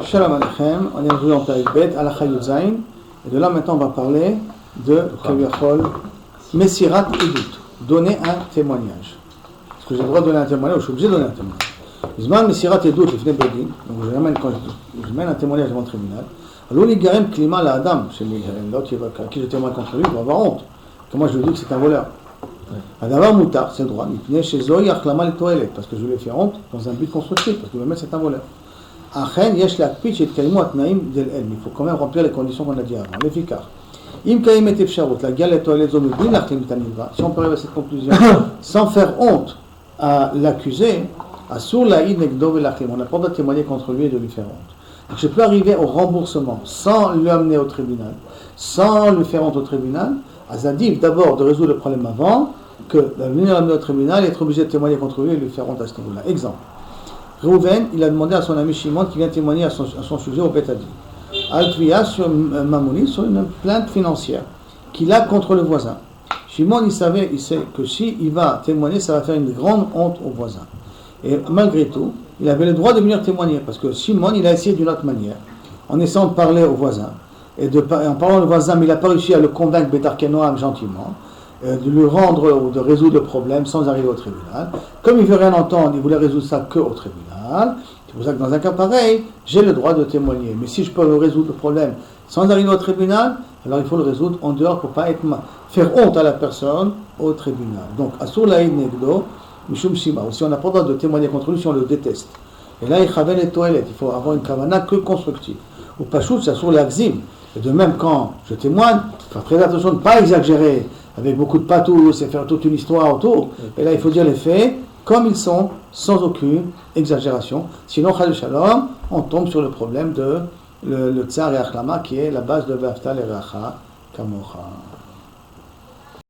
Shalom Aleichem, on est aujourd'hui en Perek Bet, Halakha Yud Zayin, et de là maintenant on va parler de Kaviyachol, Messirat Edut, donner un témoignage. Est-ce que j'ai le droit de donner un témoignage ou je suis obligé de donner un témoignage? Zman Messirat Edut, le Fnei Bedin, donc je mène un témoignage devant le tribunal. Alors l'Igarem Klima la Adam, chez l'autre qui je témoigne contre lui, il va avoir honte. Que moi je lui dis que c'est un voleur. Adavar Moutar, c'est le droit, il venait chez Zoï Achlama les toilettes, parce que je lui ai fait honte dans un but constructif, parce que le mec c'est un voleur. Il faut quand même remplir les conditions qu'on a dit avant. L'efficace. Si on peut arriver à cette conclusion sans faire honte à l'accusé, on n'a pas le droit de témoigner contre lui et de lui faire honte. Donc je peux arriver au remboursement sans lui amener au tribunal, sans lui faire honte au tribunal. Azadif d'abord de résoudre le problème avant que de venir l'amener au tribunal et être obligé de témoigner contre lui et lui faire honte à ce niveau-là. Exemple. Reuven, il a demandé à son ami Shimon qui vient témoigner à son sujet au Beth Adi. Al-Tuya sur Mamouni, sur une plainte financière qu'il a contre le voisin. Shimon, il sait que s'il va témoigner, ça va faire une grande honte au voisin. Et malgré tout, il avait le droit de venir témoigner parce que Shimon, il a essayé d'une autre manière, en essayant de parler au voisin. Et en parlant au voisin, mais il n'a pas réussi à le convaincre Betarkenoam gentiment, de lui rendre ou de résoudre le problème sans arriver au tribunal. Comme il ne veut rien entendre, il voulait résoudre ça que au tribunal. C'est pour ça que dans un cas pareil, j'ai le droit de témoigner. Mais si je peux résoudre le problème sans arriver au tribunal, alors il faut le résoudre en dehors pour ne pas faire honte à la personne au tribunal. Donc, Asur Laïd Negdo, Mishum Shima. Si on n'a pas le droit de témoigner contre lui, si on le déteste. Et là, il chavait les toilettes. Il faut avoir une kavana que constructive. Ou Pachout, c'est Asur Lagzim. Et de même, quand je témoigne, il faut faire très attention de ne pas exagérer avec beaucoup de patous et faire toute une histoire autour. Et là, il faut dire les faits comme ils sont, sans aucune exagération. Sinon, Chal Shalom, on tombe sur le problème de le Tsar et Achlama, qui est la base de Vaftal et Racha Kamocha.